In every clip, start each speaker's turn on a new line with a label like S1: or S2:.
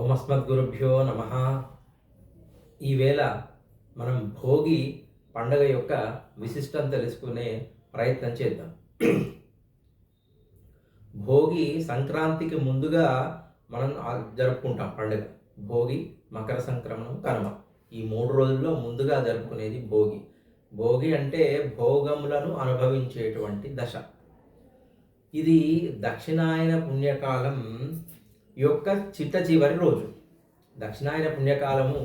S1: ఓమస్మద్గురుభ్యో నమ. ఈవేళ మనం భోగి పండగ యొక్క విశిష్టం తెలుసుకునే ప్రయత్నం చేద్దాం. భోగి సంక్రాంతికి ముందుగా మనం జరుపుకుంటాం పండుగ. భోగి, మకర సంక్రమణం, కనుమ, ఈ 3 రోజుల్లో ముందుగా జరుపుకునేది భోగి. భోగి అంటే భోగములను అనుభవించేటువంటి దశ. ఇది దక్షిణాయన పుణ్యకాలం యొక్క చిట్ట చివరి రోజు. దక్షిణాయన పుణ్యకాలము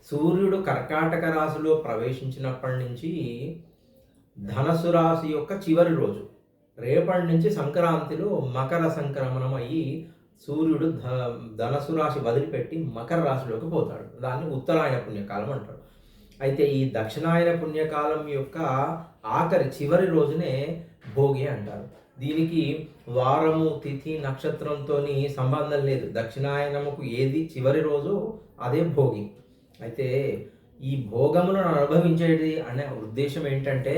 S1: సూర్యుడు కర్కాటక రాశిలో ప్రవేశించినప్పటి నుంచి ధనస్సు రాశి యొక్క చివరి రోజు. రేపటి నుంచి సంక్రాంతిలో మకర సంక్రమణం అయ్యి సూర్యుడు ధనస్సు రాశి వదిలిపెట్టి మకర రాశిలోకి పోతాడు. దాన్ని ఉత్తరాయణ పుణ్యకాలం అంటారు. అయితే ఈ దక్షిణాయన పుణ్యకాలం యొక్క ఆఖరి చివరి రోజునే భోగి అంటారు. దీనికి వారము, తిథి, నక్షత్రంతో సంబంధం లేదు. దక్షిణాయనముకు ఏది చివరి రోజు అదే భోగి. అయితే ఈ భోగములను అనుభవించేది అనే ఉద్దేశం ఏంటంటే,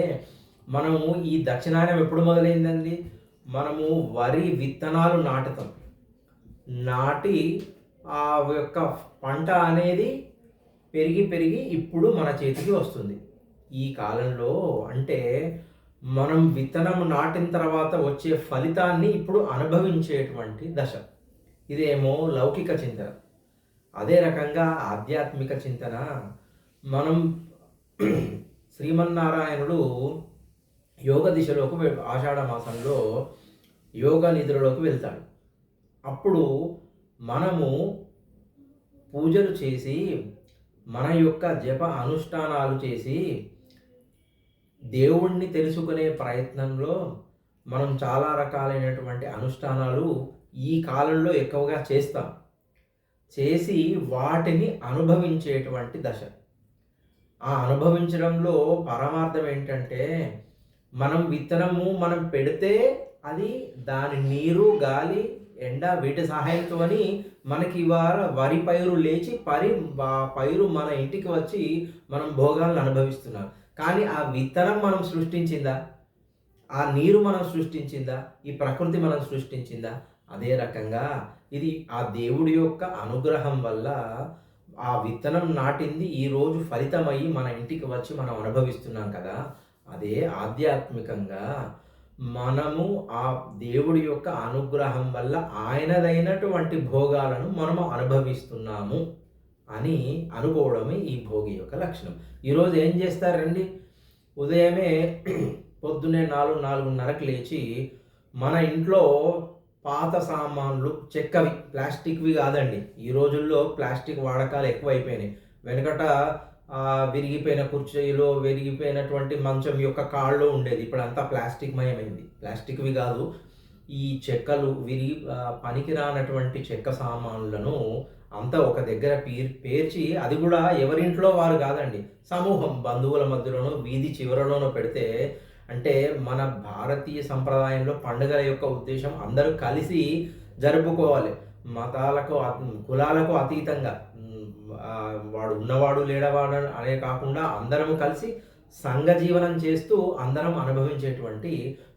S1: మనము ఈ దక్షిణాయనం ఎప్పుడు మొదలైందండి? మనము వరి విత్తనాలు నాటుతాం. నాటి ఆ యొక్క పంట అనేది పెరిగి పెరిగి ఇప్పుడు మన చేతికి వస్తుంది. ఈ కాలంలో అంటే మనం విత్తనం నాటిన తర్వాత వచ్చే ఫలితాన్ని ఇప్పుడు అనుభవించేటువంటి దశ. ఇదేమో లౌకిక చింతన. అదే రకంగా ఆధ్యాత్మిక చింతన. మనం శ్రీమన్నారాయణుడు యోగ దిశలోకి ఆషాఢ మాసంలో యోగ నిద్రలోకి వెళ్తాడు. అప్పుడు మనము పూజలు చేసి మన యొక్క జప అనుష్ఠానాలు చేసి దేవుణ్ణి తెలుసుకునే ప్రయత్నంలో మనం చాలా రకాలైనటువంటి అనుష్ఠానాలు ఈ కాలంలో ఎక్కువగా చేస్తాం. చేసి వాటిని అనుభవించేటువంటి దశ. ఆ అనుభవించడంలో పరమార్థం ఏంటంటే, మనం విత్తనము మనం పెడితే అది దాని నీరు, గాలి, ఎండ వీటి సహాయంతో మనకి వరి పైరు లేచి పైరు మన ఇంటికి వచ్చి మనం భోగాలను అనుభవిస్తున్నాం. కానీ ఆ విత్తనం మనం సృష్టించిందా? ఆ నీరు మనం సృష్టించిందా? ఈ ప్రకృతి మనం సృష్టించిందా? అదే రకంగా ఇది ఆ దేవుడి యొక్క అనుగ్రహం వల్ల ఆ విత్తనం నాటింది ఈరోజు ఫలితమయ్యి మన ఇంటికి వచ్చి మనం అనుభవిస్తున్నాం కదా. అదే ఆధ్యాత్మికంగా మనము ఆ దేవుడి యొక్క అనుగ్రహం వల్ల ఆయనదైనటువంటి భోగాలను మనము అనుభవిస్తున్నాము అని అనుకోవడమే ఈ భోగి యొక్క లక్షణం. ఈరోజు ఏం చేస్తారండి? ఉదయమే పొద్దున్నే 4:30కి లేచి మన ఇంట్లో పాత సామాన్లు, చెక్కవి, ప్లాస్టిక్వి కాదండి. ఈ రోజుల్లో ప్లాస్టిక్ వాడకాలు ఎక్కువైపోయినాయి. వెనకట విరిగిపోయిన కుర్చీలో విరిగిపోయినటువంటి మంచం యొక్క కాళ్ళు ఉండేది. ఇప్పుడు అంతా ప్లాస్టిక్ మయమైంది. ప్లాస్టిక్వి కాదు, ఈ చెక్కలు పనికిరానటువంటి చెక్క సామాన్లను అంతా ఒక దగ్గర పేర్చి, అది కూడా ఎవరింట్లో వారు కాదండి, సమూహం బంధువుల మధ్యలోనో వీధి చివరలోనో పెడితే, అంటే మన భారతీయ సంప్రదాయంలో పండుగల యొక్క ఉద్దేశం అందరూ కలిసి జరుపుకోవాలి. మతాలకు, కులాలకు అతీతంగా, వాడు ఉన్నవాడు లేడవాడు అనే కాకుండా అందరము కలిసి సంఘ జీవనం చేస్తూ అందరం అనుభవించేటువంటి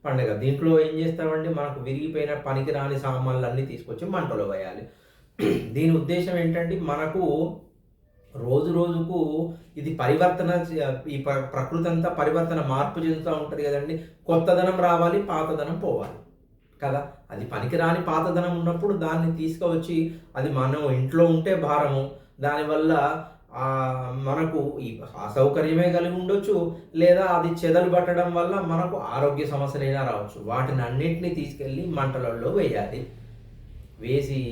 S1: పండుగ. దీంట్లో ఏం చేస్తామండి? మనకు విరిగిపోయిన పనికిరాని సామాన్లన్నీ తీసుకొచ్చి మంటలో వేయాలి. దీని ఉద్దేశం ఏంటంటే, మనకు రోజు రోజుకు ఇది పరివర్తన, ఈ ప్రకృతి అంతా పరివర్తన, మార్పు చెందుతూ ఉంటుంది కదండి. కొత్తదనం రావాలి, పాతదనం పోవాలి కదా. అది పనికిరాని పాతదనం ఉన్నప్పుడు దాన్ని తీసుకువచ్చి, అది మనం ఇంట్లో ఉంటే భారము, దానివల్ల మనకు ఈ అసౌకర్యమే కలిగి ఉండొచ్చు, లేదా అది చెదలు పట్టడం వల్ల మనకు ఆరోగ్య సమస్యలైనా రావచ్చు. వాటిని అన్నింటినీ తీసుకెళ్ళి మంటలలో వేయాలి. వేసి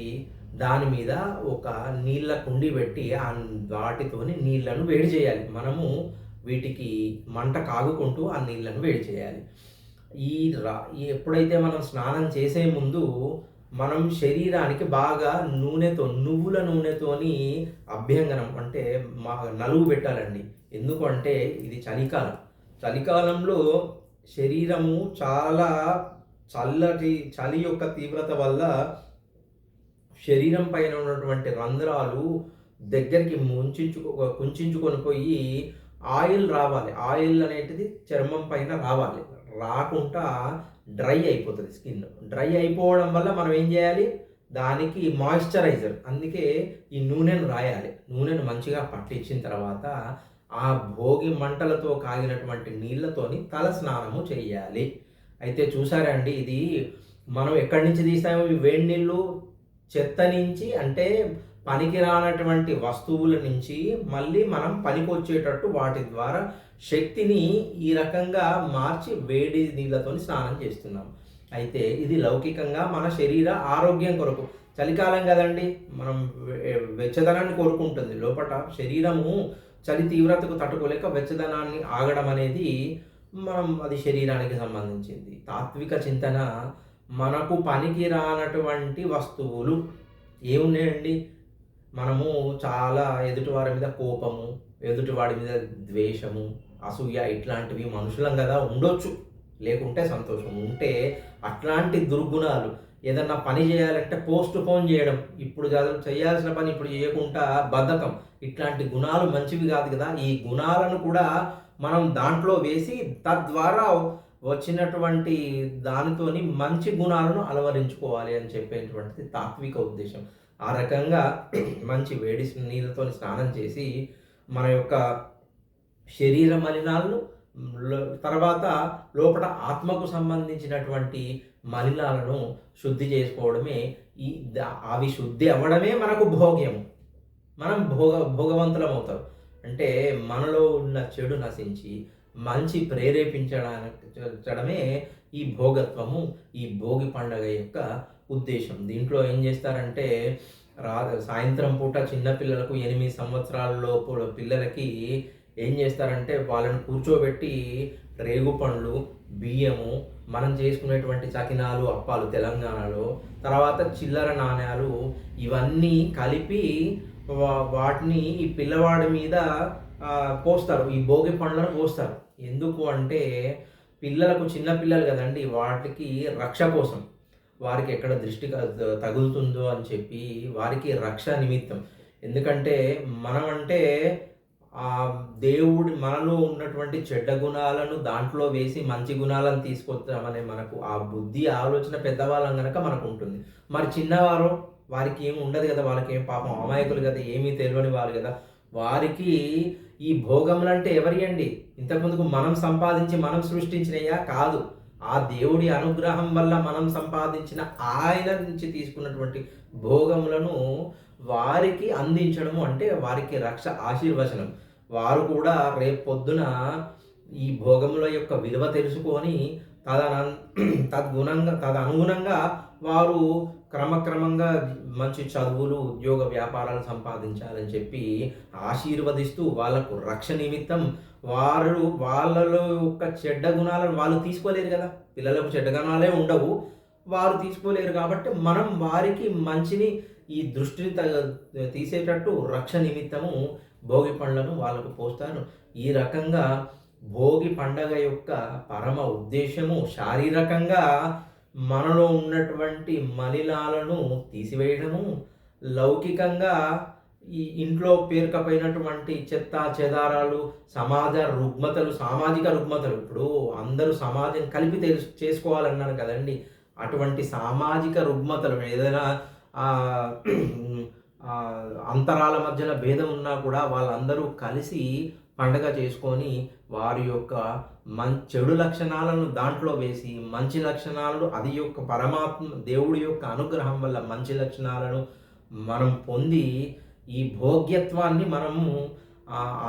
S1: దాని మీద ఒక నీళ్ళ కుండి పెట్టి వాటితోని నీళ్లను వేడి చేయాలి. మనము వీటికి మంట కాగుకుంటూ ఆ నీళ్లను వేడి చేయాలి. ఎప్పుడైతే మనం స్నానం చేసే ముందు మనం శరీరానికి బాగా నువ్వుల నూనెతోని అభ్యంగనం, అంటే నలుగు పెట్టాలండి. ఎందుకంటే ఇది చలికాలంలో శరీరము చాలా చలి యొక్క తీవ్రత వల్ల శరీరం పైన ఉన్నటువంటి రంధ్రాలు దగ్గరికి కుంచుకొని పోయి ఆయిల్ రావాలి. ఆయిల్ అనేటిది చర్మం పైన రావాలి. రాకుండా డ్రై అయిపోతుంది స్కిన్. డ్రై అయిపోవడం వల్ల మనం ఏం చేయాలి? దానికి మాయిశ్చరైజర్. అందుకే ఈ నూనెను రాయాలి. నూనెను మంచిగా పట్టించిన తర్వాత ఆ భోగి మంటలతో కాగినటువంటి నీళ్ళతోని తల స్నానము చేయాలి. అయితే చూసారా అండి, ఇది మనం ఎక్కడి నుంచి తీసాము ఈ వేడి నీళ్ళు? చెత్త నుంచి, అంటే పనికి రానటువంటి వస్తువుల నుంచి మళ్ళీ మనం పనికొచ్చేటట్టు వాటి ద్వారా శక్తిని ఈ రకంగా మార్చి వేడి నీళ్ళతోని స్నానం చేస్తున్నాం. అయితే ఇది లౌకికంగా మన శరీర ఆరోగ్యం కొరకు. చలికాలం కదండి, మనం వెచ్చదనాన్ని కోరుకుంటుంది. లోపట శరీరము చలి తీవ్రతకు తట్టుకోలేక వెచ్చదనాన్ని ఆగడం అనేది అది శరీరానికి సంబంధించింది. తాత్విక చింతన మనకు పనికి రానటువంటి వస్తువులు ఏమున్నాయండి? మనము చాలా ఎదుటివారి మీద కోపము, ఎదుటివాడి మీద ద్వేషము, అసూయ ఇట్లాంటివి మనుషులం కదా, ఉండొచ్చు. లేకుంటే సంతోషం. ఉంటే అట్లాంటి దుర్గుణాలు, ఏదన్నా పని చేయాలంటే పోస్ట్ పోన్ చేయడం, ఇప్పుడు చేయాల్సిన పని ఇప్పుడు చేయకుండా బద్ధకం, ఇట్లాంటి గుణాలు మంచివి కాదు కదా. ఈ గుణాలను కూడా మనం దాంట్లో వేసి తద్వారా వచ్చినటువంటి దానితోని మంచి గుణాలను అలవరించుకోవాలి అని చెప్పేటువంటిది తాత్విక ఉద్దేశం. ఆ రకంగా మంచి వేడి నీళ్ళతో స్నానం చేసి మన యొక్క శరీర మలినాలను, తర్వాత లోపల ఆత్మకు సంబంధించినటువంటి మలినాలను శుద్ధి చేసుకోవడమే అవి శుద్ధి అవ్వడమే మనకు భోగ్యము. మనం భోగవంతులం అవుతాం. అంటే మనలో ఉన్న చెడు నశించి మంచి ప్రేరేపించడమే ఈ భోగత్వము, ఈ భోగి పండగ యొక్క ఉద్దేశం. దీంట్లో ఏం చేస్తారంటే సాయంత్రం పూట చిన్నపిల్లలకు 8 సంవత్సరాల లోపు పిల్లలకి ఏం చేస్తారంటే వాళ్ళని కూర్చోబెట్టి రేగు పండ్లు, బియ్యము, మనం చేసుకునేటువంటి చకినాలు, అప్పాలు తెలంగాణలో, తర్వాత చిల్లర నాణ్యాలు, ఇవన్నీ కలిపి వాటిని ఈ పిల్లవాడి మీద పోస్తారు. ఈ భోగి పండ్లను పోస్తారు. ఎందుకు అంటే పిల్లలకు, చిన్న పిల్లలు కదండి, వాటికి రక్ష కోసం, వారికి ఎక్కడ దృష్టి తగులుతుందో అని చెప్పి వారికి రక్ష నిమిత్తం. ఎందుకంటే మనం అంటే ఆ దేవుడి మనలో ఉన్నటువంటి చెడ్డ గుణాలను దాంట్లో వేసి మంచి గుణాలను తీసుకొద్దామనే మనకు ఆ బుద్ధి, ఆలోచన పెద్దవాళ్ళం కనుక మనకు ఉంటుంది. మరి చిన్నవారు, వారికి ఏమి ఉండదు కదా, వాళ్ళకి ఏం పాపం అమాయకులు కదా, ఏమీ తెలియని వాళ్ళు కదా, వారికి ఈ భోగములు అంటే ఎవరి అండి? ఇంతకుముందుకు మనం సంపాదించి మనం సృష్టించినయా? కాదు. ఆ దేవుడి అనుగ్రహం వల్ల మనం సంపాదించిన, ఆయన నుంచి తీసుకున్నటువంటి భోగములను వారికి అందించడము అంటే వారికి రక్ష, ఆశీర్వచనం. వారు కూడా రేపు పొద్దున ఈ భోగముల యొక్క విలువ తెలుసుకొని తదనుగుణంగా వారు క్రమక్రమంగా మంచి చదువులు, ఉద్యోగ వ్యాపారాలు సంపాదించాలని చెప్పి ఆశీర్వదిస్తూ వాళ్ళకు రక్ష నిమిత్తం వాళ్ళలో యొక్క చెడ్డ గుణాలను వాళ్ళు తీసుకోలేరు కదా. పిల్లలకు చెడ్డ గుణాలే ఉండవు, వారు తీసుకోలేరు. కాబట్టి మనం వారికి మంచిని, ఈ దృష్టిని తీసేటట్టు రక్ష నిమిత్తము భోగి పండ్లను వాళ్ళకు పోస్తారు. ఈ రకంగా భోగి పండగ యొక్క పరమ ఉద్దేశము శారీరకంగా మనలో ఉన్నటువంటి మలినాలను తీసివేయడము, లౌకికంగా ఈ ఇంట్లో పేరుకపోయినటువంటి చెత్త చెదారాలు, సామాజిక రుగ్మతలు, ఇప్పుడు అందరూ సమాజం కలిపి చేసుకోవాలన్నారు కదండి, అటువంటి సామాజిక రుగ్మతలు, ఏదైనా అంతరాల మధ్యన భేదం ఉన్నా కూడా వాళ్ళందరూ కలిసి పండగ చేసుకొని వారి యొక్క చెడు లక్షణాలను దాంట్లో వేసి మంచి లక్షణాలను, అది యొక్క పరమాత్మ దేవుడి యొక్క అనుగ్రహం వల్ల మంచి లక్షణాలను మనం పొంది ఈ భోగ్యత్వాన్ని మనము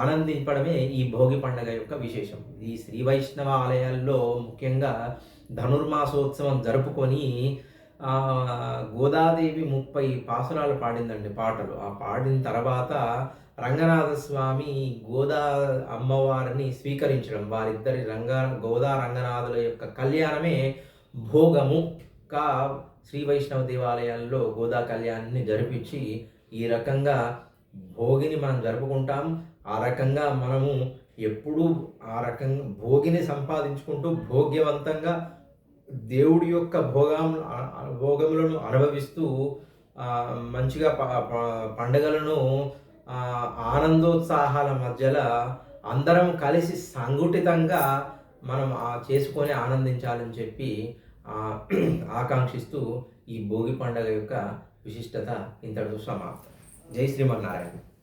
S1: ఆనందించడమే ఈ భోగి పండగ యొక్క విశేషం. ఈ శ్రీ వైష్ణవ ఆలయాల్లో ముఖ్యంగా ధనుర్మాసోత్సవం జరుపుకొని గోదాదేవి 30 పాసురాలు పాడిందండి, పాటలు. ఆ పాడిన తర్వాత రంగనాథస్వామి గోదా అమ్మవారిని స్వీకరించడం, వారిద్దరి గోదా రంగనాథుల యొక్క కళ్యాణమే భోగముగా శ్రీ వైష్ణవ దేవాలయాల్లో గోదా కళ్యాణాన్ని జరిపించి ఈ రకంగా భోగిని మనం జరుపుకుంటాం. ఆ రకంగా మనము ఎప్పుడూ ఆ రకంగా భోగిని సంపాదించుకుంటూ భోగ్యవంతంగా దేవుడి యొక్క భోగములను అనుభవిస్తూ మంచిగా పండుగలను ఆనందోత్సాహాల మధ్యలో అందరం కలిసి సంఘటితంగా మనం చేసుకొని ఆనందించాలని చెప్పి ఆకాంక్షిస్తూ ఈ భోగి పండుగ యొక్క విశిష్టత ఇంతటితో సమాప్తం. జై శ్రీమన్నారాయణ.